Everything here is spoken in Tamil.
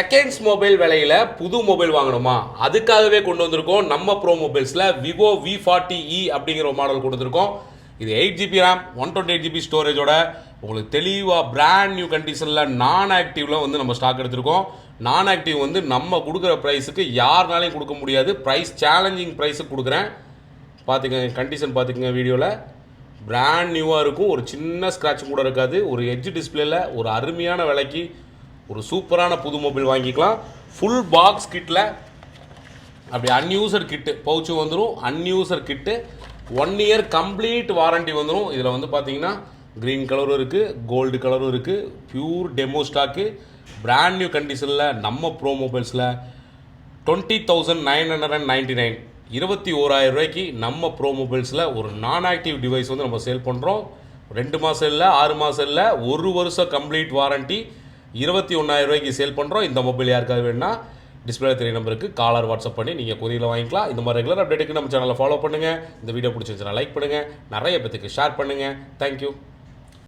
செகண்ட்ஸ் மொபைல் விலையில் புது மொபைல் வாங்கணுமா, அதுக்காகவே கொண்டு வந்திருக்கோம் நம்ம ப்ரோ மொபைல்ஸில் விவோ V40e அப்படிங்கிற ஒரு மாடல் கொண்டு வந்திருக்கோம். இது 8GB ரேம் 128GB ஸ்டோரேஜோட உங்களுக்கு தெளிவாக பிராண்ட் நியூ கண்டிஷனில் நான் ஆக்டிவில் வந்து நம்ம ஸ்டாக் எடுத்திருக்கோம். நான் ஆக்டிவ் வந்து நம்ம கொடுக்குற ப்ரைஸுக்கு யாருனாலையும் கொடுக்க முடியாது. ப்ரைஸ் சேலஞ்சிங் ப்ரைஸுக்கு கொடுக்குறேன். பார்த்துக்கங்க, கண்டிஷன் பார்த்துக்கங்க. வீடியோவில் பிராண்ட் நியூவாக இருக்கும், ஒரு சின்ன ஸ்க்ராட்ச் கூட இருக்காது. ஒரு எட்ஜ் டிஸ்பிளேல ஒரு அருமையான விலைக்கு ஒரு சூப்பரான புது மொபைல் வாங்கிக்கலாம். ஃபுல் பாக்ஸ் கிட்டில் அப்படி அன்யூசர் கிட்டு பவுச்சு வந்துடும். அன்யூசர் கிட்டு 1 இயர் கம்ப்ளீட் வாரண்ட்டி வந்துடும். இதில் வந்து பார்த்தீங்கன்னா க்ரீன் கலரும் இருக்குது, கோல்டு கலரும் இருக்குது. Pure demo stock, brand new கண்டிஷனில் நம்ம ப்ரோ மொபைல்ஸில் 20,999 21,000 ரூபாய்க்கு நம்ம ப்ரோ மொபைல்ஸில் ஒரு நான் ஆக்டிவ் டிவைஸ் வந்து நம்ம சேல் பண்ணுறோம். 2 மாதம் இல்லை, 6 மாதம் இல்லை, 1 வருஷம் கம்ப்ளீட் வாரண்ட்டி 21,000 ரூபாய்க்கு சேல் பண்ணுறோம். இந்த மொபைல் யாருக்காவது வேணுன்னா டிஸ்பிளே 3 நம்பருக்கு காலர் வாட்ஸ்அப் பண்ணி நீங்கள் கொரியரில் வாங்கிக்கலாம். இந்த மாதிரி ரெகுலர் அப்டேட்டுக்கு நம்ம சேனலை ஃபாலோ பண்ணுங்கள். இந்த வீடியோ பிடிச்சிருந்துச்சுன்னா லைக் பண்ணுங்கள், நிறைய பேத்துக்கு ஷேர் பண்ணுங்கள். தேங்க்யூ.